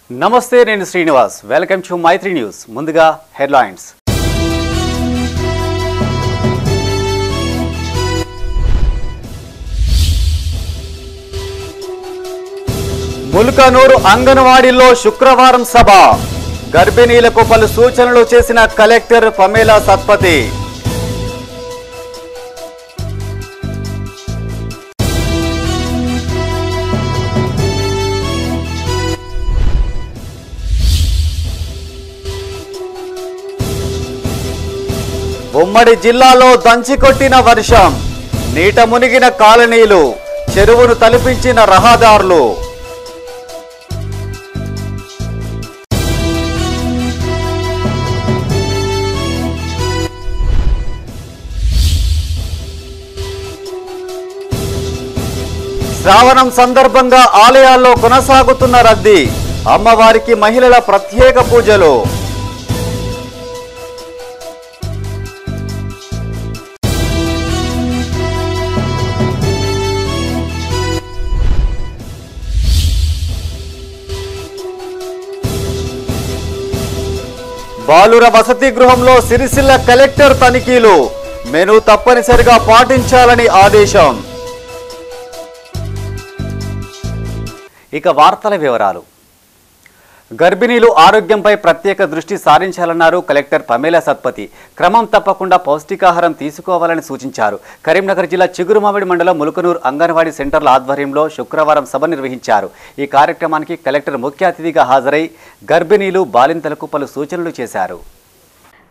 నమస్తే, నేను Srinivas. Welcome to Maitri News. ముందుగా హెడ్లైన్స్. ముల్కనూరు అంగన్వాడీలో శుక్రవారం సభ. గర్భిణీలకు పలు సూచనలు చేసిన కలెక్టర్ పమేలా సత్పతి. ఉమ్మడి జిల్లాలో దంచికొట్టిన వర్షం, నీట మునిగిన కాలనీలు, చెరువును తలపించిన రహదారులు. శ్రావణం సందర్భంగా ఆలయాల్లో కొనసాగుతున్న రద్దీ, అమ్మవారికి మహిళల ప్రత్యేక పూజలు. బాలుర వసతి గృహంలో సిరిసిల్ల కలెక్టర్ తనిఖీలు, మెనూ తప్పనిసరిగా పాటించాలని ఆదేశం. ఇక వార్తల వివరాలు. గర్భిణీలు ఆరోగ్యంపై ప్రత్యేక దృష్టి సారించాలన్నారు కలెక్టర్ పమేలా సత్పతి. క్రమం తప్పకుండా పౌష్టికాహారం తీసుకోవాలని సూచించారు. కరీంనగర్ జిల్లా చిగురుమామిడి మండలం ముల్కనూరు అంగన్వాడీ సెంటర్ల ఆధ్వర్యంలో శుక్రవారం సభ నిర్వహించారు. ఈ కార్యక్రమానికి కలెక్టర్ ముఖ్య అతిథిగా హాజరై గర్భిణీలు, బాలింతలకు పలు సూచనలు చేశారు.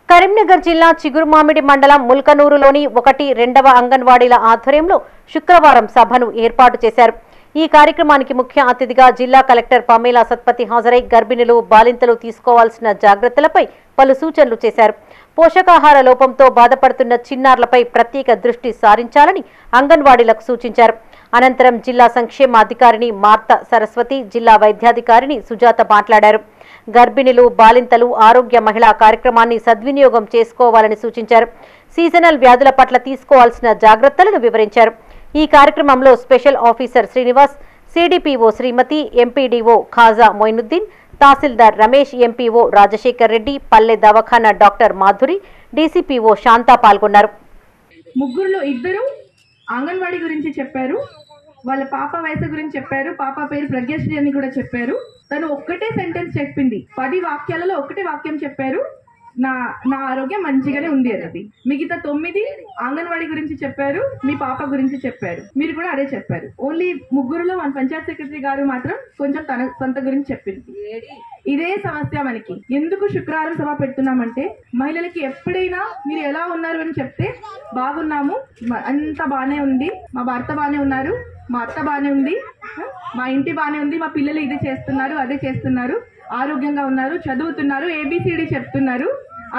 కరీంనగర్ జిల్లా చిగురుమామిడి మండలం ముల్కనూరులోని 1, 2వ అంగన్వాడీల ఆధ్వర్యంలో శుక్రవారం సభను ఏర్పాటు చేశారు. ఈ కార్యక్రమానికి ముఖ్య అతిథిగా జిల్లా కలెక్టర్ పమేలా సత్పతి హాజరై గర్భిణులు, బాలింతలు తీసుకోవాల్సిన జాగ్రత్తలపై పలు సూచనలు చేశారు. పోషకాహార లోపంతో బాధపడుతున్న చిన్నారులపై ప్రత్యేక దృష్టి సారించాలని అంగన్వాడీలకు సూచించారు. అనంతరం జిల్లా సంక్షేమాధికారిని మార్త సరస్వతి, జిల్లా వైద్యాధికారిని సుజాత మాట్లాడారు. గర్భిణులు, బాలింతలు ఆరోగ్య మహిళా కార్యక్రమాన్ని సద్వినియోగం చేసుకోవాలని సూచించారు. సీజనల్ వ్యాధుల పట్ల తీసుకోవాల్సిన జాగ్రత్తలను వివరించారు. ఈ కార్యక్రమంలో స్పెషల్ ఆఫీసర్ శ్రీనివాస్, సిడిపిఓ శ్రీమతి, ఎంపీడీఓ ఖాజా మొయినుద్దీన్, తహసీల్దార్ రమేష్, ఎంపీఓ రాజశేఖర్ రెడ్డి, పల్లె దవాఖానా డాక్టర్ మాధురి, డీసీపీఓ శాంత పాల్గొన్నారు. ముగ్గురులో 2 అంగన్వాడీ గురించి చెప్పారు, వాళ్ళ పాప వయసు గురించి చెప్పారు, పాప పేరు ప్రజ్ఞశ్రీ అని కూడా చెప్పారు. తను ఒక్కటే సెంటెన్స్ చెప్పింది, 10 వాక్యాలలో ఒకటే వాక్యం చెప్పారు, నా ఆరోగ్యం మంచిగానే ఉంది అనేది. మిగతా 9 అంగన్వాడీ గురించి చెప్పారు, మీ పాప గురించి చెప్పారు, మీరు కూడా అదే చెప్పారు. ఓన్లీ ముగ్గురులో మన పంచాయత్ సెక్రటరీ గారు మాత్రం కొంచెం తన సొంత గురించి చెప్పింది. ఇదే సమస్య మనకి. ఎందుకు శుక్రవారం సభ పెడుతున్నామంటే, మహిళలకి ఎప్పుడైనా మీరు ఎలా ఉన్నారు అని చెప్తే బాగున్నాము, అంత బాగానే ఉంది, మా భర్త బాగానే ఉన్నారు, మా అత్త బాగానే ఉంది, మా ఇంటి బాగానే ఉంది, మా పిల్లలు ఇది చేస్తున్నారు, అదే చేస్తున్నారు, ఆరోగ్యంగా ఉన్నారు, చదువుతున్నారు, ఏబిసిడి చెప్తున్నారు,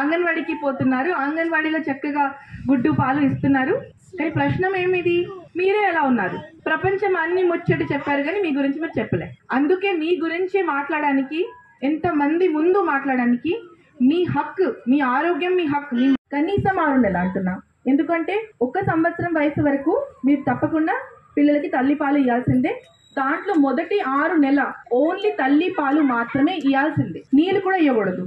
అంగన్వాడీకి పోతున్నారు, అంగన్వాడీలో చక్కగా గుడ్డు పాలు ఇస్తున్నారు. కానీ ప్రశ్న ఏమిది, మీరే ఎలా ఉన్నారు? ప్రపంచం అన్ని ముచ్చటి చెప్పారు కానీ మీ గురించి మీరు చెప్పలే. అందుకే మీ గురించి మాట్లాడడానికి, ఎంతమంది ముందు మాట్లాడడానికి, మీ హక్కు, మీ ఆరోగ్యం మీ హక్కు. కనీసం 6 నెలలు అంటున్నా, ఎందుకంటే 1 సంవత్సరం వయసు వరకు మీరు తప్పకుండా పిల్లలకి తల్లి పాలు ఇవ్వాల్సిందే. దాంట్లో మొదటి 6 నెలల ఓన్లీ తల్లి పాలు మాత్రమే ఇవ్వాల్సిందే. నీళ్ళు కూడా ఇవ్వకూడదు,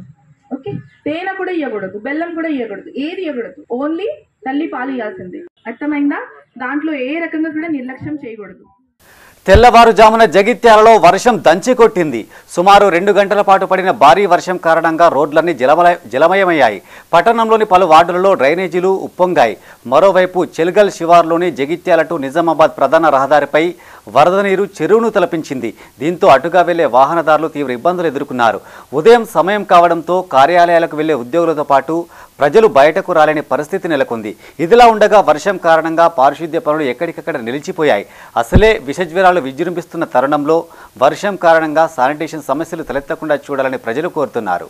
ఓకే? తేనె కూడా ఇవ్వకూడదు, బెల్లం కూడా ఇవ్వకూడదు, ఏది ఇవ్వకూడదు, ఓన్లీ తల్లి పాలు ఇవ్వాల్సిందే. అర్థమైందా? దాంట్లో ఏ రకంగా కూడా నిర్లక్ష్యం చేయకూడదు. తెల్లవారుజామున జగిత్యాలలో వర్షం దంచికొట్టింది. సుమారు 2 గంటల పాటు పడిన భారీ వర్షం కారణంగా రోడ్లన్నీ జలమయమయ్యాయి. పట్టణంలోని పలు వార్డులలో డ్రైనేజీలు ఉప్పొంగాయి. మరోవైపు చెల్గల్ శివార్లోని జగిత్యాల టు నిజామాబాద్ ప్రధాన రహదారిపై వరద నీరు చెరువును తలపించింది. దీంతో అటుగా వెళ్లే వాహనదారులు తీవ్ర ఇబ్బందులు ఎదుర్కొన్నారు. ఉదయం సమయం కావడంతో కార్యాలయాలకు వెళ్లే ఉద్యోగులతో పాటు ప్రజలు బయటకు రాలేని పరిస్థితి నెలకొంది. ఇదిలా ఉండగా వర్షం కారణంగా పారిశుద్ధ్య పనులు ఎక్కడికక్కడ నిలిచిపోయాయి. అసలే విషజ్వరాలు విజృంభిస్తున్న తరుణంలో వర్షం కారణంగా శానిటేషన్ సమస్యలు తలెత్తకుండా చూడాలని ప్రజలు కోరుతున్నారు.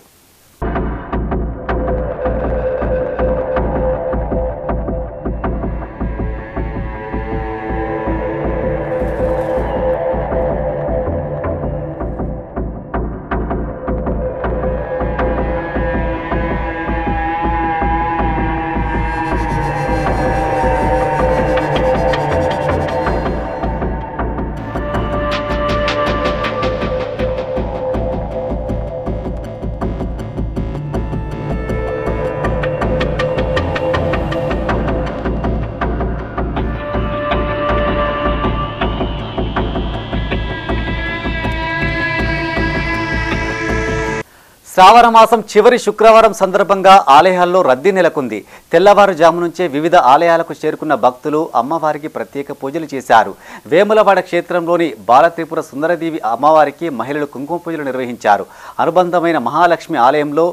శ్రావణ మాసం చివరి శుక్రవారం సందర్భంగా ఆలయాల్లో రద్దీ నెలకొంది. తెల్లవారుజాము నుంచే వివిధ ఆలయాలకు చేరుకున్న భక్తులు అమ్మవారికి ప్రత్యేక పూజలు చేశారు. వేములవాడ క్షేత్రంలోని బాలత్రిపుర సుందరదేవి అమ్మవారికి మహిళలు కుంకుమ పూజలు నిర్వహించారు. అనుబంధమైన మహాలక్ష్మి ఆలయంలో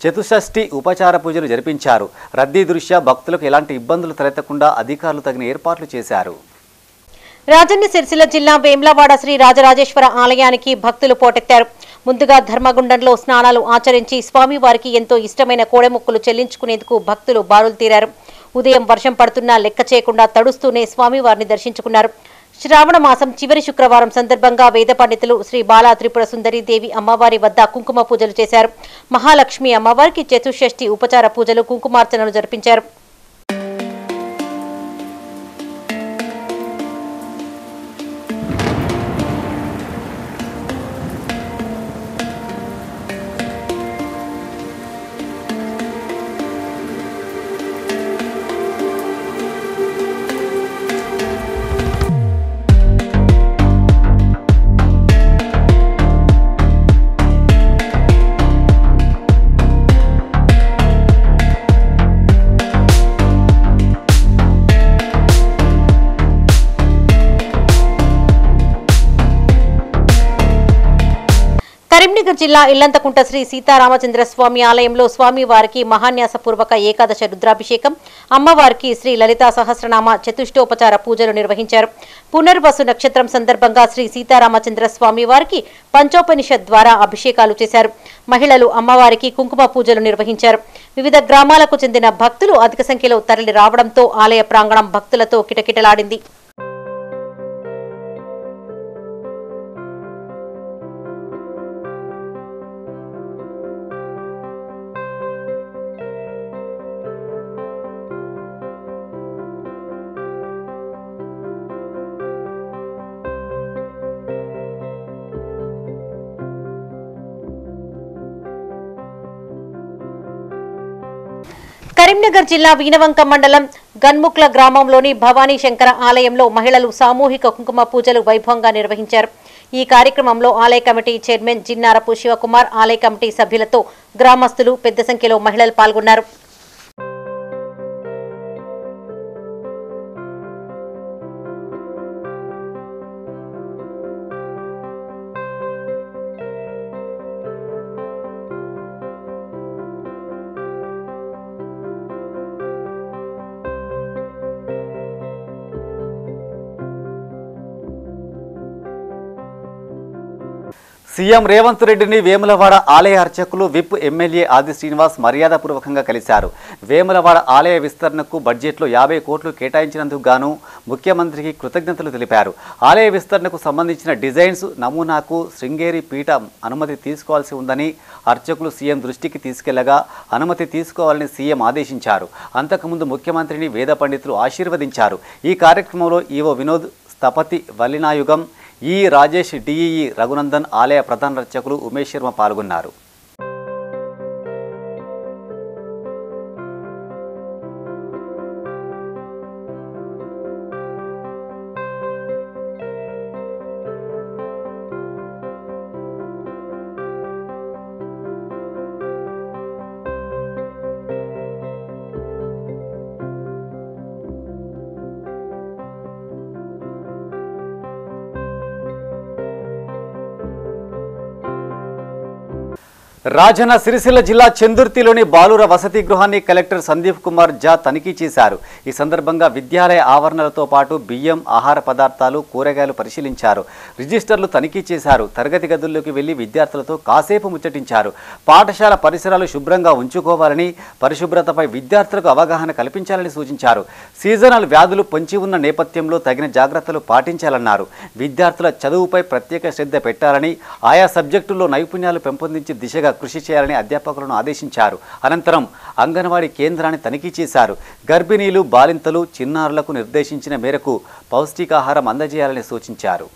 చతుషష్ఠి ఉపచార పూజలు జరిపించారు. రద్దీ దృష్ట్యా భక్తులకు ఎలాంటి ఇబ్బందులు తలెత్తకుండా అధికారులు తగిన ఏర్పాట్లు చేశారు. రాజన్న సిరిసిల్ల జిల్లా వేములవాడ శ్రీ రాజరాజేశ్వర ఆలయానికి భక్తులు పోటెత్తారు. ముందుగా ధర్మగుండంలో స్నానాలు ఆచరించి స్వామివారికి ఎంతో ఇష్టమైన కోడెముక్కులు చెల్లించుకునేందుకు భక్తులు బారులు తీరారు. ఉదయం వర్షం పడుతున్నా లెక్క చేయకుండా తడుస్తూనే స్వామివారిని దర్శించుకున్నారు. శ్రావణ మాసం చివరి శుక్రవారం సందర్భంగా వేద పండితులు శ్రీ బాలా త్రిపుర సుందరి దేవి అమ్మవారి వద్ద కుంకుమ పూజలు చేశారు. మహాలక్ష్మి అమ్మవారికి చతుషష్ఠి ఉపచార పూజలు కుంకుమార్చనలు జరిపించారు. కరీంనగర్ జిల్లా ఇల్లంతకుంట శ్రీ సీతారామచంద్ర స్వామి ఆలయంలో స్వామివారికి మహాన్యాసపూర్వక ఏకాదశ రుద్రాభిషేకం, అమ్మవారికి శ్రీ లలితా సహస్రనామ చతుష్టోపచార పూజలు నిర్వహించారు. పునర్వసు నక్షత్రం సందర్భంగా శ్రీ సీతారామచంద్ర స్వామి వారికి పంచోపనిషత్ ద్వారా అభిషేకాలు చేశారు. మహిళలు అమ్మవారికి కుంకుమ పూజలు నిర్వహించారు. వివిధ గ్రామాలకు చెందిన భక్తులు అధిక సంఖ్యలో తరలి రావడంతో ఆలయ ప్రాంగణం భక్తులతో కిటకిటలాడింది. కరీంనగర్ జిల్లా వీనవంక మండలం గన్ముక్ల గ్రామంలోని భవానీ శంకర ఆలయంలో మహిళలు సామూహిక కుంకుమ పూజలు వైభవంగా నిర్వహించారు. ఈ కార్యక్రమంలో ఆలయ కమిటీ చైర్మన్ జిన్నారపు శివకుమార్, ఆలయ కమిటీ సభ్యులతో గ్రామస్తులు పెద్ద సంఖ్యలో మహిళలు పాల్గొన్నారు. సీఎం రేవంత్ రెడ్డిని వేములవాడ ఆలయ అర్చకులు విప్ ఎమ్మెల్యే ఆది శ్రీనివాస్ మర్యాదపూర్వకంగా కలిశారు. వేములవాడ ఆలయ విస్తరణకు బడ్జెట్లో 50 కోట్లు కేటాయించినందుకు గాను ముఖ్యమంత్రికి కృతజ్ఞతలు తెలిపారు. ఆలయ విస్తరణకు సంబంధించిన డిజైన్స్ నమూనాకు శృంగేరి పీఠ అనుమతి తీసుకోవాల్సి ఉందని అర్చకులు సీఎం దృష్టికి తీసుకెళ్లగా అనుమతి తీసుకోవాలని సీఎం ఆదేశించారు. అంతకుముందు ముఖ్యమంత్రిని వేద పండితులు ఆశీర్వదించారు. ఈ కార్యక్రమంలో ఈవో వినోద్, స్థపతి వల్లినాయుగం, ఈ రాజేష్, డిఈఈ రఘునందన్, ఆలయ ప్రధాన అర్చకులు ఉమేష్ శర్మ పాల్గొన్నారు. రాజన్న సిరిసిల్ల జిల్లా చందుర్తిలోని బాలుర వసతి గృహాన్ని కలెక్టర్ సందీప్ కుమార్ జా తనిఖీ చేశారు. ఈ సందర్భంగా విద్యాలయ ఆవరణలతో పాటు బియ్యం, ఆహార పదార్థాలు, కూరగాయలు పరిశీలించారు. రిజిస్టర్లు తనిఖీ చేశారు. తరగతి గదుల్లోకి వెళ్లి విద్యార్థులతో కాసేపు ముచ్చటించారు. పాఠశాల పరిసరాలు శుభ్రంగా ఉంచుకోవాలని, పరిశుభ్రతపై విద్యార్థులకు అవగాహన కల్పించాలని సూచించారు. సీజనల్ వ్యాధులు పొంచి ఉన్న నేపథ్యంలో తగిన జాగ్రత్తలు పాటించాలన్నారు. విద్యార్థుల చదువుపై ప్రత్యేక శ్రద్ధ పెట్టాలని, ఆయా సబ్జెక్టుల్లో నైపుణ్యాలు పెంపొందించే దిశగా కృషి చేయాలని అధ్యాపకులను ఆదేశించారు. అనంతరం అంగన్వాడీ కేంద్రాన్ని తనిఖీ చేశారు. గర్భిణీలు, బాలింతలు, చిన్నారులకు నిర్దేశించిన మేరకు పౌష్టికాహారం అందజేయాలని సూచించారు.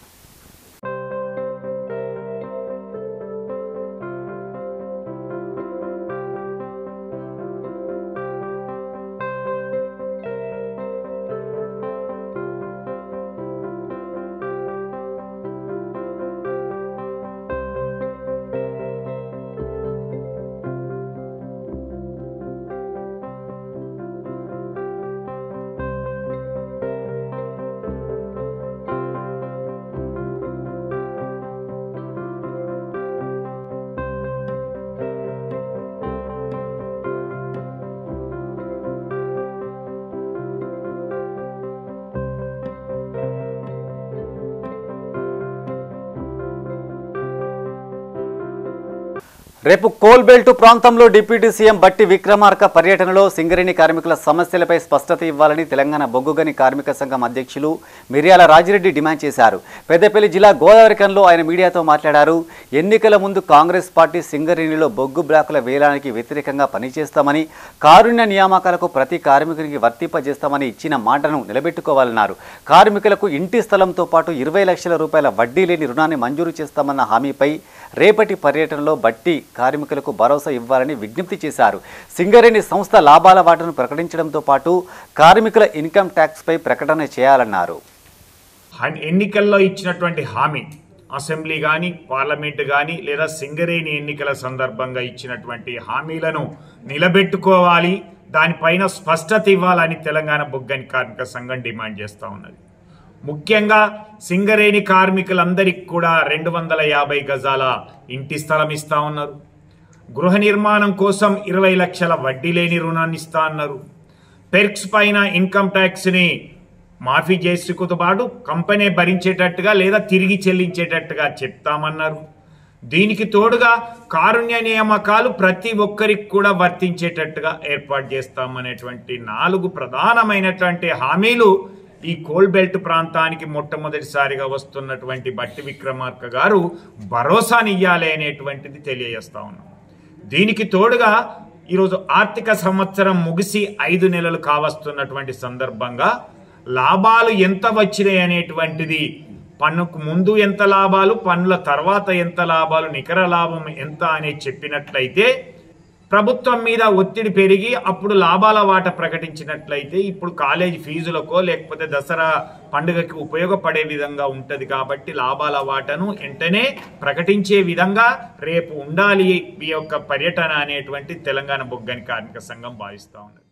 రేపు కోల్బెల్ట్ ప్రాంతంలో డిప్యూటీ సీఎం బట్టి విక్రమార్క పర్యటనలో సింగరేణి కార్మికుల సమస్యలపై స్పష్టత ఇవ్వాలని తెలంగాణ బొగ్గుగని కార్మిక సంఘం అధ్యక్షులు మిర్యాల రాజిరెడ్డి డిమాండ్ చేశారు. పెద్దపల్లి జిల్లా గోదావరిఖనిలో ఆయన మీడియాతో మాట్లాడారు. ఎన్నికల ముందు కాంగ్రెస్ పార్టీ సింగరేణిలో బొగ్గు బ్లాకుల వేలానికి వ్యతిరేకంగా పనిచేస్తామని, కారుణ్య నియామకాలకు ప్రతి కార్మికునికి వర్తింపజేస్తామని ఇచ్చిన మాటను నిలబెట్టుకోవాలన్నారు. కార్మికులకు ఇంటి స్థలంతో పాటు 20 లక్షల రూపాయల వడ్డీ లేని రుణాన్ని మంజూరు చేస్తామన్న హామీపై రేపటి పర్యటనలో బట్టి కార్మికులకు భరోసా ఇవ్వాలని విజ్ఞప్తి చేశారు. సింగరేణి సంస్థ లాభాల వాటాను ప్రకటించడంతో పాటు కార్మికుల ఇన్కమ్ ట్యాక్స్ పై ప్రకటన చేయాలన్నారు. ఎన్నికల్లో ఇచ్చినటువంటి హామీ అసెంబ్లీ కానీ పార్లమెంట్ కానీ లేదా సింగరేణి ఎన్నికల సందర్భంగా ఇచ్చినటువంటి హామీలను నిలబెట్టుకోవాలి, దానిపైన స్పష్టత ఇవ్వాలని తెలంగాణ బొగ్గని కార్మిక సంఘం డిమాండ్ చేస్తూ ఉన్నది. ముఖ్యంగా సింగరేణి కార్మికులందరికీ కూడా 250 గజాల ఇంటి స్థలం ఇస్తా ఉన్నారు. గృహ నిర్మాణం కోసం 20 లక్షల వడ్డీ లేని రుణాన్ని ఇస్తా అన్నారు. పెర్క్స్ పైన ఇన్కమ్ ట్యాక్స్ని మాఫీ చేసుకుతో పాటు కంపెనీ భరించేటట్టుగా లేదా తిరిగి చెల్లించేటట్టుగా చెప్తామన్నారు. దీనికి తోడుగా కారుణ్య నియామకాలు ప్రతి ఒక్కరికి కూడా వర్తించేటట్టుగా ఏర్పాటు చేస్తామనేటువంటి 4 ప్రధానమైనటువంటి హామీలు ఈ కోల్బెల్ట్ ప్రాంతానికి మొట్టమొదటిసారిగా వస్తున్నటువంటి బట్టి విక్రమార్క గారు భరోసానియ్యాలి అనేటువంటిది తెలియజేస్తా ఉన్నాం. దీనికి తోడుగా ఈరోజు ఆర్థిక సంవత్సరం ముగిసి 5 నెలలు కావస్తున్నటువంటి సందర్భంగా లాభాలు ఎంత వచ్చినాయి అనేటువంటిది, పన్నుకు ముందు ఎంత లాభాలు, పన్నుల తర్వాత ఎంత లాభాలు, నికర లాభం ఎంత అనేది చెప్పినట్లయితే ప్రభుత్వం మీద ఒత్తిడి పెరిగి అప్పుడు లాభాల వాటా ప్రకటించినట్లయితే ఇప్పుడు కాలేజీ ఫీజులకో లేకపోతే దసరా పండుగకి ఉపయోగపడే విధంగా ఉంటుంది. కాబట్టి లాభాల వాటాను వెంటనే ప్రకటించే విధంగా రేపు ఉండాలి ఈ యొక్క పర్యటన అనేటువంటి తెలంగాణ బొగ్గని కార్మిక సంఘం భావిస్తూ ఉన్నది.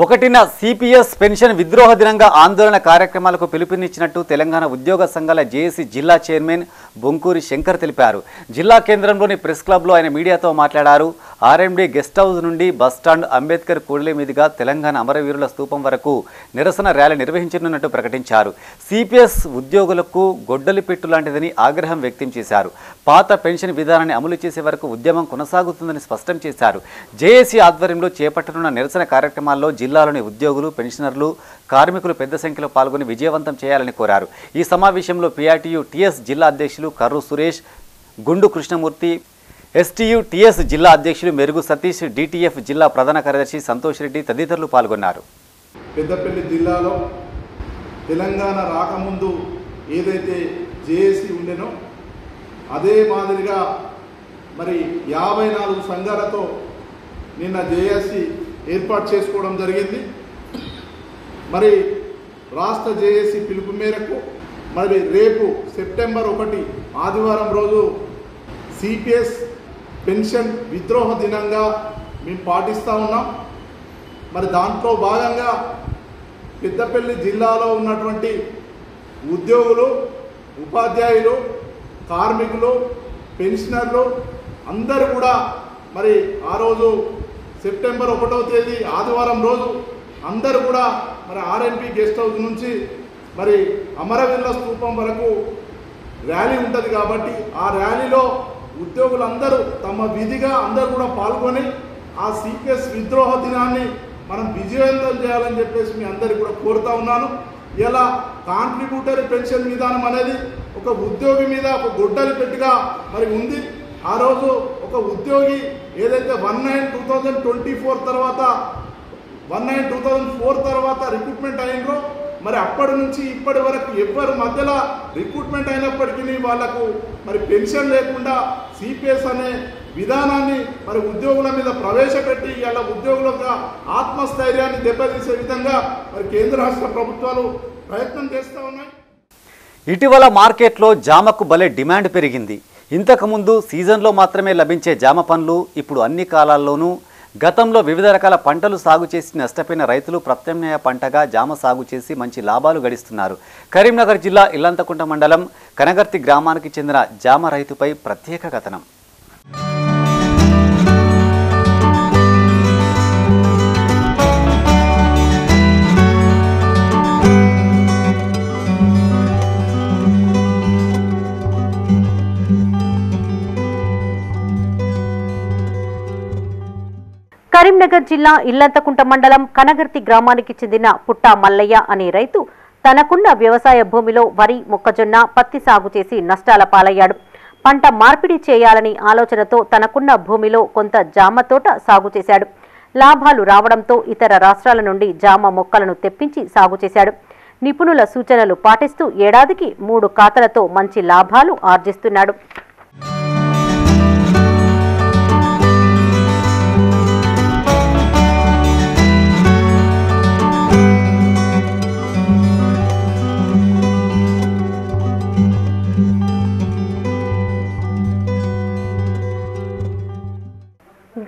1న సిపిఎస్ పెన్షన్ విద్రోహ దినంగా ఆందోళన కార్యక్రమాలకు పిలుపునిచ్చినట్టు తెలంగాణ ఉద్యోగ సంఘాల జేఏసీ జిల్లా చైర్మన్ బొంకూరి శంకర్ తెలిపారు. జిల్లా కేంద్రంలోని ప్రెస్ క్లబ్లో ఆయన మీడియాతో మాట్లాడారు. ఆర్ఎండి గెస్ట్ హౌస్ నుండి బస్టాండ్, అంబేద్కర్ కూడలి మీదుగా తెలంగాణ అమరవీరుల స్తూపం వరకు నిరసన ర్యాలీ నిర్వహించనున్నట్టు ప్రకటించారు. సిపిఎస్ ఉద్యోగులకు గొడ్డలి పెట్టు లాంటిదని ఆగ్రహం వ్యక్తం చేశారు. పాత పెన్షన్ విధానాన్ని అమలు చేసే వరకు ఉద్యమం కొనసాగుతుందని స్పష్టం చేశారు. జేఏసీ ఆధ్వర్యంలో చేపట్టనున్న నిరసన కార్యక్రమాల్లో జిల్లాలోని ఉద్యోగులు, పెన్షనర్లు, కార్మికులు పెద్ద సంఖ్యలో పాల్గొని విజయవంతం చేయాలని కోరారు. ఈ సమావేశంలో పిఆర్టీయూ టీఎస్ జిల్లా అధ్యక్షులు కర్రు సురేష్, గుండు కృష్ణమూర్తి, ఎస్టీయూ టీఎస్ జిల్లా అధ్యక్షులు మెరుగు సతీష్, డిటిఎఫ్ జిల్లా ప్రధాన కార్యదర్శి సంతోష్ రెడ్డి తదితరులు పాల్గొన్నారు. పెద్దపల్లి జిల్లాలో తెలంగాణ రాకముందు ఏదైతే జేఏసీ ఉండేనో అదే మాదిరిగా మరి 54 సంఘాలతో నిన్న జేఏసీ ఏర్పాటు చేసుకోవడం జరిగింది. మరి రాష్ట్ర జేఏసీ పిలుపు మేరకు మరి రేపు సెప్టెంబర్ 1 ఆదివారం రోజు సిపిఎస్ పెన్షన్ విద్రోహ దినంగా మేము పాటిస్తూ ఉన్నాం. మరి దాంట్లో భాగంగా పెద్దపల్లి జిల్లాలో ఉన్నటువంటి ఉద్యోగులు, ఉపాధ్యాయులు, కార్మికులు, పెన్షనర్లు అందరూ కూడా మరి ఆ రోజు సెప్టెంబర్ 1వ తేదీ ఆదివారం రోజు అందరూ కూడా మరి ఆర్ఎన్బి గెస్ట్ హౌస్ నుంచి మరి అమరవీరుల స్తూపం వరకు ర్యాలీ ఉంటుంది. కాబట్టి ఆ ర్యాలీలో ఉద్యోగులందరూ తమ విధిగా అందరూ కూడా పాల్గొని ఆ సిపిఎస్ విద్రోహ దినాన్ని మనం విజయవంతం చేయాలని చెప్పేసి మీ అందరికీ కూడా కోరుతా ఉన్నాను. ఇలా కాంట్రిబ్యూటరీ పెన్షన్ విధానం అనేది ఒక ఉద్యోగి మీద ఒక గొడ్డలి పెట్టుగా మరి ఉంది. ఆ రోజు ఒక ఉద్యోగి ఏదైతే 1/9/2024 తర్వాత 1/9/2004 తర్వాత రిక్రూట్మెంట్ అయినరో మరి అప్పటి నుంచి ఇప్పటి వరకు ఎవరి మధ్యలో రిక్రూట్మెంట్ అయినప్పటికీ వాళ్లకు మరి పెన్షన్ లేకుండా సిపిఎస్ అనే విధానాన్ని మరి ఉద్యోగుల మీద ప్రవేశపెట్టి ఇలా ఉద్యోగుల యొక్క ఆత్మస్థైర్యాన్ని దెబ్బతీసే విధంగా మరి కేంద్ర రాష్ట్ర ప్రభుత్వాలు ప్రయత్నం చేస్తూ ఉన్నాయి. ఇటీవల మార్కెట్లో జామకు భలే డిమాండ్ పెరిగింది. ఇంతకుముందు సీజన్లో మాత్రమే లభించే జామ పండ్లు ఇప్పుడు అన్ని కాలాల్లోనూ. గతంలో వివిధ రకాల పంటలు సాగు చేసి నష్టపోయిన రైతులు ప్రత్యామ్నాయ పంటగా జామ సాగు చేసి మంచి లాభాలు గడిస్తున్నారు. కరీంనగర్ జిల్లా ఇల్లంతకుంట మండలం కనగర్తి గ్రామానికి చెందిన జామ రైతుపై ప్రత్యేక కథనం. కరీంనగర్ జిల్లా ఇల్లంతకుంట మండలం కనగర్తి గ్రామానికి చెందిన పుట్టా మల్లయ్య అనే రైతు తనకున్న వ్యవసాయ భూమిలో వరి, మొక్కజొన్న, పత్తి సాగు చేసి నష్టాల పాలయ్యాడు. పంట మార్పిడి చేయాలని ఆలోచనతో తనకున్న భూమిలో కొంత జామ తోట సాగు చేశాడు. లాభాలు రావడంతో ఇతర రాష్ట్రాల నుండి జామ మొక్కలను తెప్పించి సాగు చేశాడు. నిపుణుల సూచనలు పాటిస్తూ ఏడాదికి 3 ఖాతాలతో మంచి లాభాలు ఆర్జిస్తున్నాడు.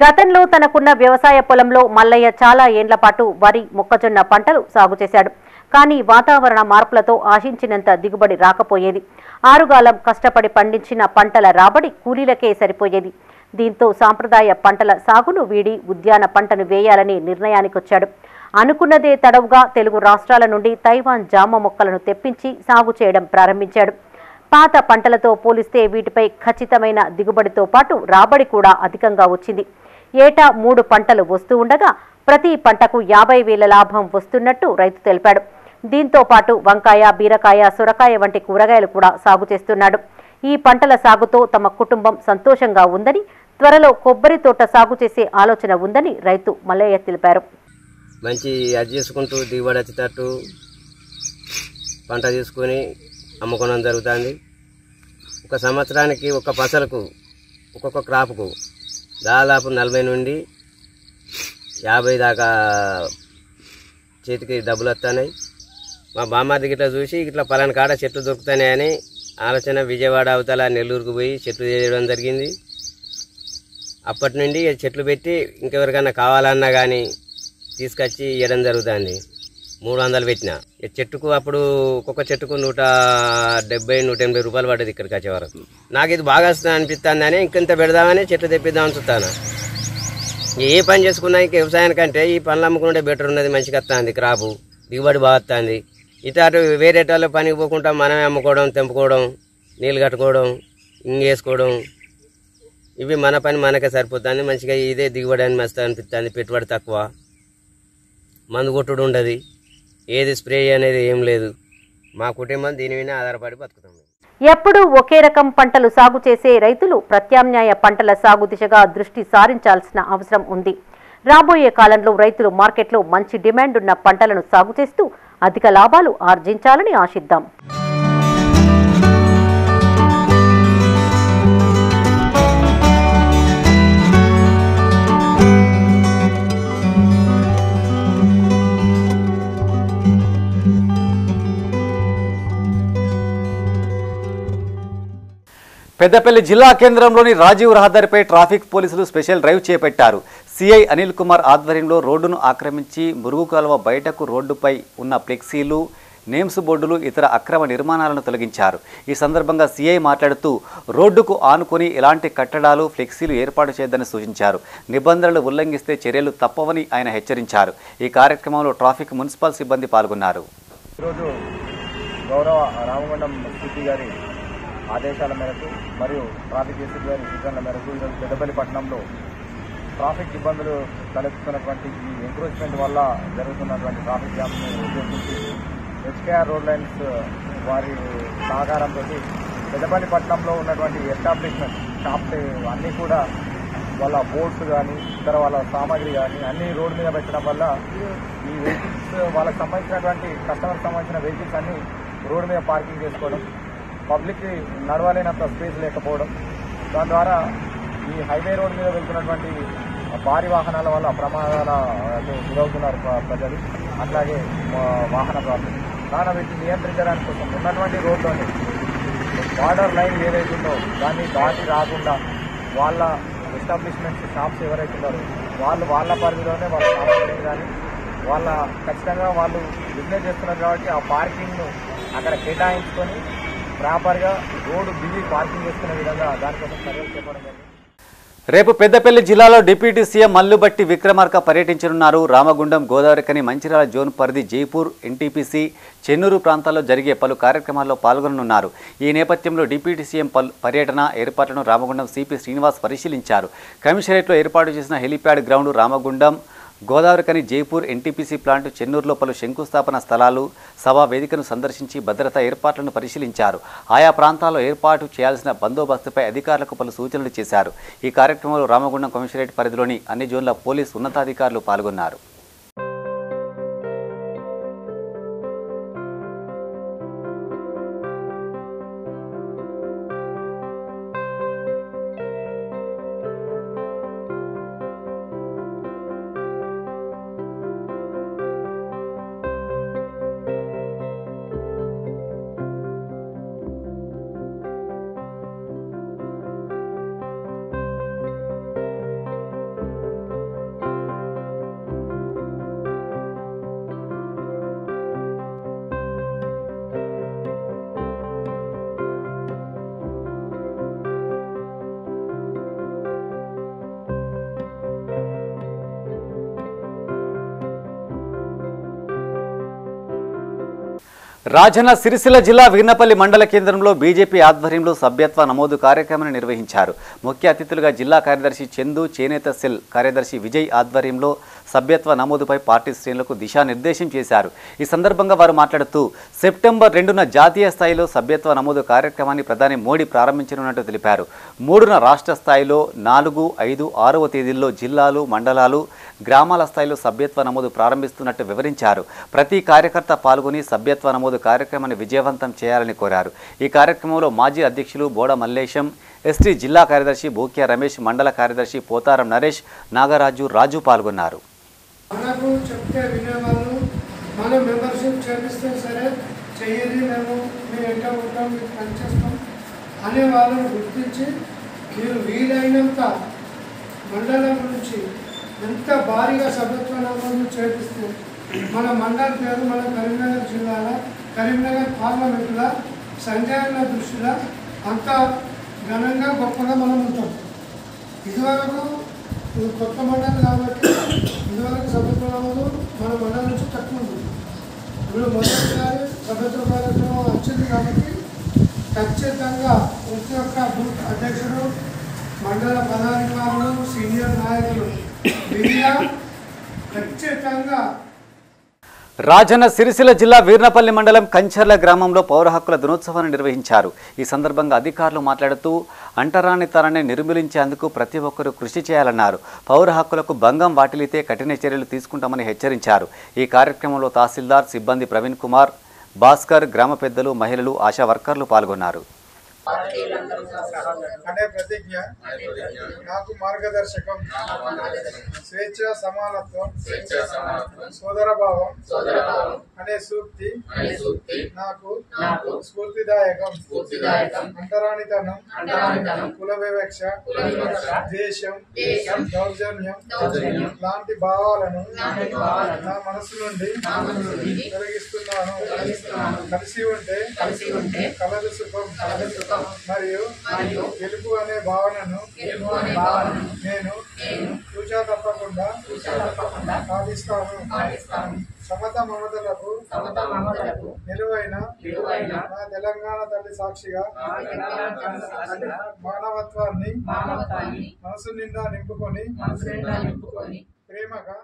గతంలో తనకున్న వ్యవసాయ పొలంలో మల్లయ్య చాలా ఏండ్ల పాటు వరి, మొక్కజొన్న పంటలు సాగు చేశాడు. కానీ వాతావరణ మార్పులతో ఆశించినంత దిగుబడి రాకపోయేది. ఆరుగాలం కష్టపడి పండించిన పంటల రాబడి కూలీలకే సరిపోయేది. దీంతో సాంప్రదాయ పంటల సాగును వీడి ఉద్యాన పంటను వేయాలని నిర్ణయానికొచ్చాడు. అనుకున్నదే తడవుగా తెలుగు రాష్ట్రాల నుండి తైవాన్ జామ మొక్కలను తెప్పించి సాగు చేయడం ప్రారంభించాడు. పాత పంటలతో పోలిస్తే వీటిపై ఖచ్చితమైన దిగుబడితో పాటు రాబడి కూడా అధికంగా వచ్చింది. ఏటా 3 పంటలు వస్తూ ఉండగా ప్రతి పంటకు 50,000 లాభం వస్తున్నట్టు రైతు తెలిపాడు. దీంతో పాటు వంకాయ, బీరకాయ, సొరకాయ వంటి కూరగాయలు కూడా సాగు చేస్తున్నాడు. ఈ పంటల సాగుతో తమ కుటుంబం సంతోషంగా ఉందని, త్వరలో కొబ్బరి తోట సాగు చేసే ఆలోచన ఉందని రైతు మల్లయ్య తెలిపారు. మంచి అది చేసుకుంటూ దిగుబడి వచ్చేటట్టు పంట తీసుకొని అమ్ముకోవడం జరుగుతుంది. ఒక సంవత్సరానికి ఒక పసలకు ఒక్కొక్క క్రాప్కు దాదాపు 40 నుండి 50 దాకా చేతికి డబ్బులు వస్తున్నాయి. మా బామ్మాది గిట్లా చూసి ఇట్లా పలానా కాడ చెట్లు దొరుకుతాయని ఆలోచన విజయవాడ అవతల నెల్లూరుకు పోయి చెట్లు చేయడం జరిగింది. అప్పటి నుండి చెట్లు పెట్టి ఇంకెవరికైనా కావాలన్నా కానీ తీసుకొచ్చి ఇవ్వడం జరుగుతుంది. 300 పెట్టిన చెట్టుకు అప్పుడు ఒక్కొక్క చెట్టుకు 170-180 రూపాయలు పడ్డది ఇక్కడికి వచ్చే వరకు. నాకు ఇది బాగా వస్తుంది అనిపిస్తుంది అని ఇంకెంత పెడదామని చెట్లు తెప్పిద్దామని చూస్తాను. ఏ పని చేసుకున్నా ఇంక వ్యవసాయానికంటే ఈ పనులు అమ్ముకుంటే బెటర్ ఉన్నది. మంచిగా వస్తుంది, క్రాపు దిగుబడి బాగా వస్తుంది. ఇటు వేరే వాళ్ళ పనికి పోకుండా మనమే అమ్ముకోవడం, తెంపుకోవడం, నీళ్ళు కట్టుకోవడం, ఇంగేసుకోవడం, ఇవి మన పని మనకే సరిపోతుంది. మంచిగా ఇదే దిగుబడి అని మస్తు అనిపిస్తుంది. పెట్టుబడి తక్కువ, మందు కొట్టుడు ఉండదు, ఏది స్ప్రే అనేది ఏం లేదు. మా కుటుంబం దీని మీద ఆధారపడి బతుకుతాం. ఎప్పుడూ ఒకే రకం పంటలు సాగు చేసే రైతులు ప్రత్యామ్నాయ పంటల సాగు దిశగా దృష్టి సారించాల్సిన అవసరం ఉంది. రాబోయే కాలంలో రైతులు మార్కెట్లో మంచి డిమాండ్ ఉన్న పంటలను సాగు చేస్తూ అధిక లాభాలు ఆర్జించాలని ఆశిద్దాం. పెద్దపల్లి జిల్లా కేంద్రంలోని రాజీవ్ రహదారిపై ట్రాఫిక్ పోలీసులు స్పెషల్ డ్రైవ్ చేపట్టారు. సిఐ అనిల్ కుమార్ ఆధ్వర్యంలో రోడ్డును ఆక్రమించి మురుగు కాలువ బయటకు రోడ్డుపై ఉన్న ఫ్లెక్సీలు, నేమ్స్ బోర్డులు, ఇతర అక్రమ నిర్మాణాలను తొలగించారు. ఈ సందర్భంగా సిఐ మాట్లాడుతూ రోడ్డుకు ఆనుకొని ఎలాంటి కట్టడాలు, ఫ్లెక్సీలు ఏర్పాటు చేయొద్దని సూచించారు. నిబంధనలు ఉల్లంఘిస్తే చర్యలు తప్పవని ఆయన హెచ్చరించారు. ఈ కార్యక్రమంలో ట్రాఫిక్ మున్సిపల్ సిబ్బంది పాల్గొన్నారు. ఈరోజు గౌరవ రామగుండం సిపి గారి ఆదేశాల మేరకు మరియు ట్రాఫిక్ ఏసీ గారి సూచనల మేరకు ఈరోజు పెద్దపల్లి పట్టణంలో ట్రాఫిక్ ఇబ్బందులు తలెత్తుతున్నటువంటి ఈ ఎంక్రోచ్మెంట్ వల్ల జరుగుతున్నటువంటి ట్రాఫిక్ జామ్ను ఉద్దేశించి హెచ్కేఆర్ రోడ్ లైన్స్ వారి సహకారంతో పెద్దపల్లి పట్టణంలో ఉన్నటువంటి ఎస్టాబ్లిష్మెంట్ షాప్స్ అన్నీ కూడా వాళ్ళ బోర్డ్స్ కానీ ఇతర వాళ్ళ సామాగ్రి కానీ అన్నీ రోడ్డు మీద పెట్టడం వల్ల ఈ వెహికల్స్ వాళ్ళకి సంబంధించినటువంటి కస్టమర్కి సంబంధించిన వెహికల్స్ అన్నీ రోడ్డు మీద పార్కింగ్ చేసుకోవడం, పబ్లిక్కి నడవలేనంత స్పేస్ లేకపోవడం, దాని ద్వారా ఈ హైవే రోడ్ మీద వెళ్తున్నటువంటి భారీ వాహనాల వల్ల ప్రమాదాలకు గురవుతున్నారు ప్రజలు, అట్లాగే వాహన ప్రాబ్లం. దాని వీటిని నియంత్రించడానికి కోసం ఉన్నటువంటి రోడ్లోని బార్డర్ లైన్ ఏదైతుందో దాన్ని దాటి రాకుండా వాళ్ళ ఎస్టాబ్లిష్మెంట్స్ షాప్స్ ఎవరైతే ఉన్నారో వాళ్ళు వాళ్ళ పరిధిలోనే వాళ్ళ సామాగ్రిని కానీ వాళ్ళ ఖచ్చితంగా వాళ్ళు బిజినెస్ చేస్తున్నారు కాబట్టి ఆ పార్కింగ్ను అక్కడ కేటాయించుకొని ప్రాపర్గా రోడ్డు దిగి పార్కింగ్ చేసుకునే విధంగా దానికోసం చర్యలు చేపట్టడం జరిగింది. రేపు పెద్దపల్లి జిల్లాలో డిప్యూటీ సీఎం మల్లుబట్టి విక్రమార్క పర్యటించనున్నారు. రామగుండం, గోదావరిఖని, మంచిర్యాల జోన్ పరిధి, జైపూర్, ఎన్టీపీసీ, చెన్నూరు ప్రాంతాల్లో జరిగే పలు కార్యక్రమాల్లో పాల్గొననున్నారు. ఈ నేపథ్యంలో డిప్యూటీ సీఎం పర్యటన ఏర్పాట్లను రామగుండం సిపి శ్రీనివాస్ పరిశీలించారు. కమిషనరేట్లో ఏర్పాటు చేసిన helipad ground, Ramagundam, Godavarikhani, Jaipur, NTPC plant, చెన్నూరులో పలు శంకుస్థాపన స్థలాలు, సభా వేదికను సందర్శించి భద్రతా ఏర్పాట్లను పరిశీలించారు. ఆయా ప్రాంతాల్లో ఏర్పాటు చేయాల్సిన బందోబస్తుపై అధికారులకు పలు సూచనలు చేశారు. ఈ కార్యక్రమంలో రామగుండం కమిషనరేట్ పరిధిలోని అన్ని జోన్ల పోలీసు ఉన్నతాధికారులు పాల్గొన్నారు. రాజన్న సిరిసిల్ల జిల్లా వీర్నపల్లి మండల కేంద్రంలో బీజేపీ ఆధ్వర్యంలో సభ్యత్వ నమోదు కార్యక్రమాన్ని నిర్వహించారు. ముఖ్య అతిథులుగా జిల్లా కార్యదర్శి చందు, చేనేత సెల్ కార్యదర్శి విజయ్ ఆధ్వర్యంలో సభ్యత్వ నమోదుపై పార్టీ శ్రేణులకు దిశానిర్దేశం చేశారు. ఈ సందర్భంగా వారు మాట్లాడుతూ సెప్టెంబర్ 2న జాతీయ స్థాయిలో సభ్యత్వ నమోదు కార్యక్రమాన్ని ప్రధాని మోడీ ప్రారంభించనున్నట్టు తెలిపారు. 3న రాష్ట్ర స్థాయిలో, 4, 5, 6వ తేదీల్లో జిల్లాలు, మండలాలు, గ్రామాల స్థాయిలో సభ్యత్వ నమోదు ప్రారంభిస్తున్నట్టు వివరించారు. ప్రతి కార్యకర్త పాల్గొని సభ్యత్వ నమోదు కార్యక్రమాన్ని విజయవంతం చేయాలని కోరారు. ఈ కార్యక్రమంలో మాజీ అధ్యక్షులు బోడ మల్లేశం, ఎస్టీ జిల్లా కార్యదర్శి బోక్యా రమేష్, మండల కార్యదర్శి పోతారం నరేష్, నాగరాజు, రాజు పాల్గొన్నారు. మనకు చెప్తే వినేవాళ్ళు, మన మెంబర్షిప్ చేపిస్తే సరే చెయ్యది, మేము ఎంత ఉంటాం, మీకు పనిచేస్తాం అనే వాళ్ళని గుర్తించి మీరు వీలైనంత మండలం నుంచి ఎంత భారీగా సభ్యత్వ నమోదు చేపిస్తే మన మండల పేరు మన కరీంనగర్ జిల్లాలో, కరీంనగర్ పార్లమెంటులో సంజయన దృష్టిలో అంత ఘనంగా గొప్పగా మనం ఉంటాం. ఇదివరకు ఇది కొత్త మండలి కాబట్టి ఇదివరకు సభ్యత్వ నమోదు మన మండలం నుంచి తక్కువ ఉంది. ఇప్పుడు మొదటిసారి సభ్యత్వ కార్యక్రమం వచ్చింది కాబట్టి ఖచ్చితంగా ప్రతి ఒక్క బూత్ అధ్యక్షుడు, మండల పదాధికారులు, సీనియర్ నాయకులు విధిగా ఖచ్చితంగా. రాజన్న సిరిసిల్ల జిల్లా వీర్నపల్లి మండలం కంచర్ల గ్రామంలో పౌర హక్కుల దినోత్సవాన్ని నిర్వహించారు. ఈ సందర్భంగా అధికారులు మాట్లాడుతూ అంటరానితనాన్ని నిర్మూలించేందుకు ప్రతి ఒక్కరూ కృషి చేయాలన్నారు. పౌర హక్కులకు భంగం వాటిల్లితే కఠిన చర్యలు తీసుకుంటామని హెచ్చరించారు. ఈ కార్యక్రమంలో తహసీల్దార్ సిబ్బంది ప్రవీణ్ కుమార్, భాస్కర్, గ్రామ పెద్దలు, మహిళలు, ఆశా వర్కర్లు పాల్గొన్నారు. అనే ప్రతిజ్ఞ నాకు మార్గదర్శకం. స్వేచ్ఛ, సమానత్వం, సోదరభావం అనే సూక్తి నాకు స్ఫూర్తిదాయకం. అంటరానితనం, కుల వివక్ష, దేశం, దౌర్జన్యం లాంటి భావాలను నా మనసు నుండి తొలగిస్తున్నాను. కలిసి ఉంటే కలదు సుఖం మరియు గెలుపు అనే భావనను నేను పూజా తప్పకుండా పాటిస్తాను. సమత మమతలకు నిలువైన నా తెలంగాణ తల్లి సాక్షిగా మానవత్వాన్ని మనసు నిండా నింపుకొని ప్రేమగా.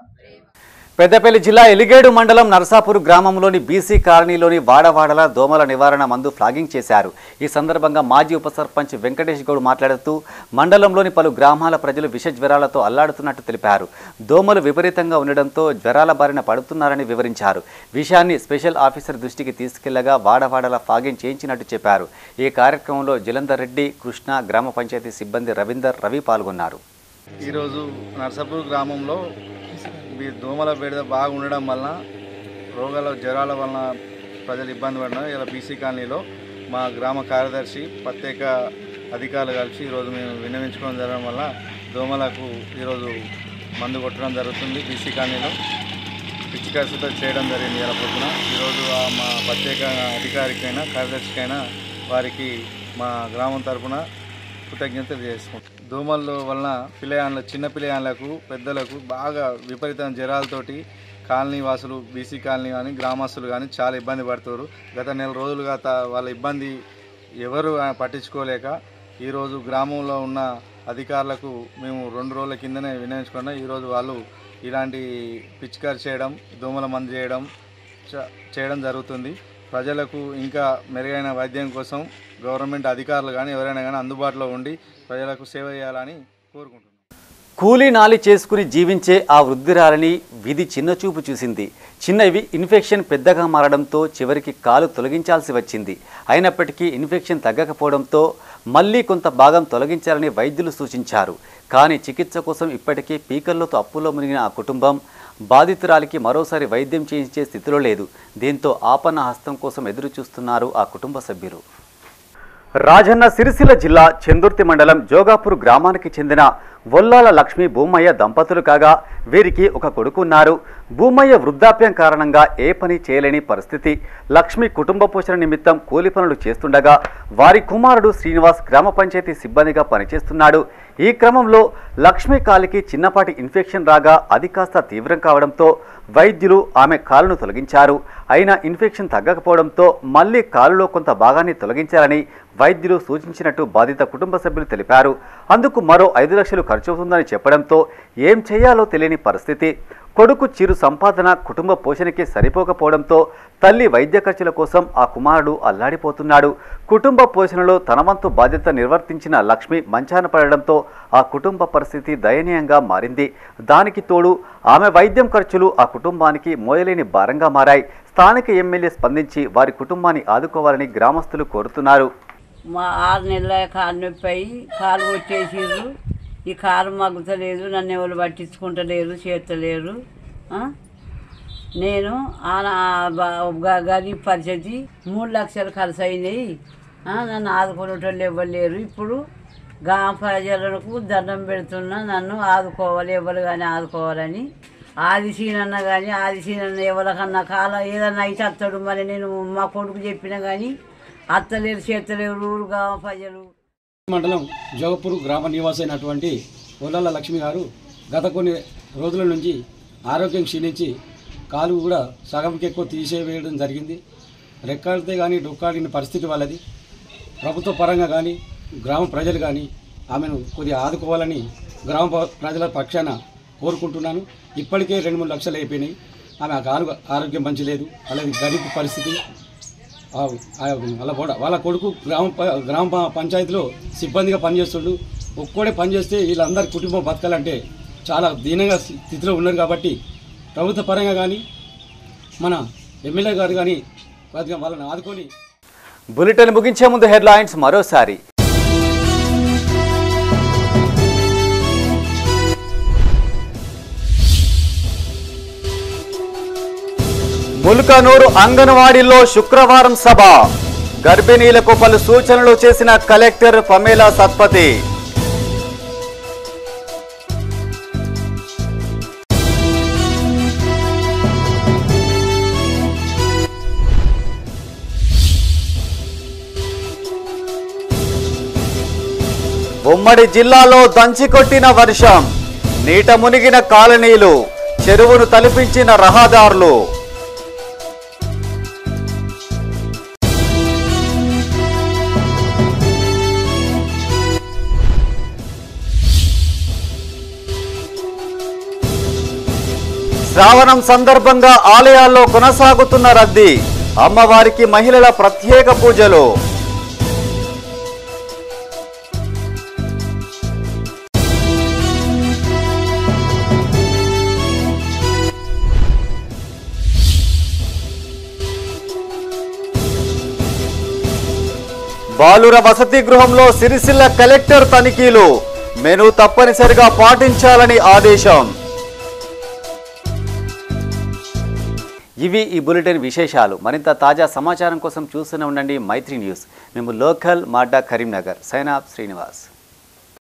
పెద్దపల్లి జిల్లా ఎలిగేడు మండలం నర్సాపూర్ గ్రామంలోని బీసీ కాలనీలోని వాడవాడల దోమల నివారణ మందు ఫ్లాగింగ్ చేశారు. ఈ సందర్భంగా మాజీ ఉప సర్పంచ్ వెంకటేష్ గౌడ్ మాట్లాడుతూ మండలంలోని పలు గ్రామాల ప్రజలు విష జ్వరాలతో అల్లాడుతున్నట్టు తెలిపారు. దోమలు విపరీతంగా ఉండడంతో జ్వరాల బారిన పడుతున్నారని వివరించారు. విషయాన్ని స్పెషల్ ఆఫీసర్ దృష్టికి తీసుకెళ్లగా వాడవాడల ఫ్లాగింగ్ చేయించినట్టు చెప్పారు. ఈ కార్యక్రమంలో జలంధర్ రెడ్డి, కృష్ణ, గ్రామ పంచాయతీ సిబ్బంది రవీందర్, రవి పాల్గొన్నారు. ఈరోజు నర్సాపూర్ గ్రామంలో దోమల బెడద బాగా ఉండడం వలన రోగాల జ్వరాల వలన ప్రజలు ఇబ్బంది పడినారు. ఇలా బీసీ కాలనీలో మా గ్రామ కార్యదర్శి ప్రత్యేక అధికారులు కలిసి ఈరోజు మేము విన్నవించుకోవడం జరగడం వల్ల దోమలకు ఈరోజు మందు కొట్టడం జరుగుతుంది. బీసీ కాలనీలో పిచ్చికాసుతో చేయడం జరిగింది. ఇలా పొద్దున ఈరోజు మా ప్రత్యేక అధికారికైనా కార్యదర్శికైనా వారికి మా గ్రామం తరఫున కృతజ్ఞతలు చేసుకుంటాం. దోమల వలన చిన్న పిల్లగాళ్ళకు పెద్దలకు బాగా విపరీతమైన జ్వరాలతోటి కాలనీ వాసులు బీసీ కాలనీ కానీ గ్రామస్తులు కానీ చాలా ఇబ్బంది పడుతారు. గత నెల రోజులుగా వాళ్ళ ఇబ్బంది ఎవరు పట్టించుకోలేక ఈరోజు గ్రామంలో ఉన్న అధికారులకు మేము 2 రోజుల కిందనే వినియోగించుకున్నాం. ఈరోజు వాళ్ళు ఇలాంటి పిచికారి చేయడం, దోమల మందు చేయడం జరుగుతుంది. ప్రజలకు ఇంకా మెరుగైన వైద్యం కోసం గవర్నమెంట్ అధికారులు కానీ ఎవరైనా కానీ అందుబాటులో ఉండి ప్రజలకు సేవ చేయాలని కోరుకుంటున్నాం. కూలీ నాలి చేసుకుని జీవించే ఆ వృద్ధురాలిని విధి చిన్నచూపు చూసింది. చిన్నవి ఇన్ఫెక్షన్ పెద్దగా మారడంతో చివరికి కాలు తొలగించాల్సి వచ్చింది. అయినప్పటికీ ఇన్ఫెక్షన్ తగ్గకపోవడంతో మళ్ళీ కొంత భాగం తొలగించాలని వైద్యులు సూచించారు. కానీ చికిత్స కోసం ఇప్పటికీ పీకల్లోతో అప్పుల్లో మునిగిన ఆ కుటుంబం బాధితురాలికి మరోసారి వైద్యం చేయించే స్థితిలో లేదు. దీంతో ఆపన్న హస్తం కోసం ఎదురు చూస్తున్నారు ఆ కుటుంబ సభ్యులు. రాజన్న సిరిసిల్ల జిల్లా చందుర్తి మండలం జోగాపూర్ గ్రామానికి చెందిన వొల్లాల లక్ష్మి భూమయ్య దంపతులు కాగా వీరికి ఒక కొడుకు ఉన్నారు. భూమయ్య వృద్ధాప్యం కారణంగా ఏ పని చేయలేని పరిస్థితి. లక్ష్మి కుటుంబ పోషణ నిమిత్తం కూలి పనులు చేస్తుండగా వారి కుమారుడు శ్రీనివాస్ గ్రామ పంచాయతీ సిబ్బందిగా పనిచేస్తున్నాడు. ఈ క్రమంలో లక్ష్మి కాలికి చిన్నపాటి ఇన్ఫెక్షన్ రాగా అది కాస్త తీవ్రం కావడంతో వైద్యులు ఆమె కాలును తొలగించారు. అయినా ఇన్ఫెక్షన్ తగ్గకపోవడంతో మళ్లీ కాలులో కొంత భాగాన్ని తొలగించాలని వైద్యులు సూచించినట్టు బాధిత కుటుంబ సభ్యులు తెలిపారు. అందుకు మరో 5 లక్షలు ఖర్చవుతుందని చెప్పడంతో ఏం చేయాలో తెలియని పరిస్థితి. కొడుకు చిరు సంపాదన కుటుంబ పోషణకి సరిపోకపోవడంతో తల్లి వైద్య ఖర్చుల కోసం ఆ కుమారుడు అల్లాడిపోతున్నాడు. కుటుంబ పోషణలో తన వంతు బాధ్యత నిర్వర్తించిన లక్ష్మి మంచాన పడడంతో ఆ కుటుంబ పరిస్థితి దయనీయంగా మారింది. దానికి తోడు ఆమె వైద్యం ఖర్చులు ఆ కుటుంబానికి మోయలేని భారంగా మారాయి. స్థానిక ఎమ్మెల్యే స్పందించి వారి కుటుంబాన్ని ఆదుకోవాలని గ్రామస్తులు కోరుతున్నారు. మా 6 నెలల కాలు నొప్పి అయ్యి కాలు కొట్టేసిర్రు. ఈ కాలు మగ్గుతలేదు, నన్ను ఎవరు పట్టించుకుంటలేరు, చేస్తలేరు. నేను గరీబ్ పరిస్థితి 3 లక్షలు ఖర్చు అయినాయి. నన్ను ఆదుకునేటోళ్ళు ఇవ్వలేరు. ఇప్పుడు గ్రామ ప్రజలకు దండం పెడుతున్నా, నన్ను ఆదుకోవాలి, ఎవరు కానీ ఆదుకోవాలని. ఆదిశీనన్న కానీ ఆదిశీనన్న ఎవరికన్నా కాలం ఏదన్నా అయితే అత్తడు. మరి నేను మా కొడుకు చెప్పినా కానీ అత్తలేరు, చేతలేరు ఊరు గ్రామ ప్రజలు. మండలం జోగపూర్ గ్రామ నివాసి అయినటువంటి వొల్లాల లక్ష్మి గారు గత కొన్ని రోజుల నుంచి ఆరోగ్యం క్షీణించి కాలు కూడా సగంకి ఎక్కువ తీసేవేయడం జరిగింది. రెక్కాడితే కానీ డొక్కాడిన పరిస్థితి వాళ్ళది. ప్రభుత్వ పరంగా కానీ గ్రామ ప్రజలు కానీ ఆమెను కొద్దిగా ఆదుకోవాలని గ్రామ ప్రజల పక్షాన కోరుకుంటున్నాను. ఇప్పటికే 2-3 లక్షలు అయిపోయినాయి. ఆమె ఆరోగ్యం మంచిలేదు. అలాగే గరీబ్ పరిస్థితి. వాళ్ళ కొడుకు గ్రామ పంచాయతీలో సిబ్బందిగా పనిచేస్తుండు. ఒక్కడే పనిచేస్తే వీళ్ళందరి కుటుంబం బతకాలంటే చాలా దీనంగా స్థితిలో ఉన్నారు. కాబట్టి ప్రభుత్వ పరంగా కానీ మన ఎమ్మెల్యే గారు కానీ వాళ్ళని ఆదుకొని. బులెటిన్ ముగించే ముందు హెడ్లైన్స్ మరోసారి. ముల్కనూరు అంగన్వాడీలో శుక్రవారం సభ. గర్భిణీలకు పలు సూచనలు చేసిన కలెక్టర్ పమేలా సత్పతి. ఉమ్మడి జిల్లాలో దంచికొట్టిన వర్షం. నీట మునిగిన కాలనీలు, చెరువును తలపించిన రహదారులు. శ్రావణం సందర్భంగా ఆలయాల్లో కొనసాగుతున్న రద్దీ. అమ్మవారికి మహిళల ప్రత్యేక పూజలు. బాలుర వసతి గృహంలో సిరిసిల్ల కలెక్టర్ తనిఖీలు. మెనూ తప్పనిసరిగా పాటించాలని ఆదేశం. ఇవి ఈ బులెటిన్ విశేషాలు. మరింత తాజా సమాచారం కోసం చూస్తూనే ఉండండి మైత్రి న్యూస్. మేము లోకల్ మాడ్డా కరీంనగర్. Sign off Srinivas.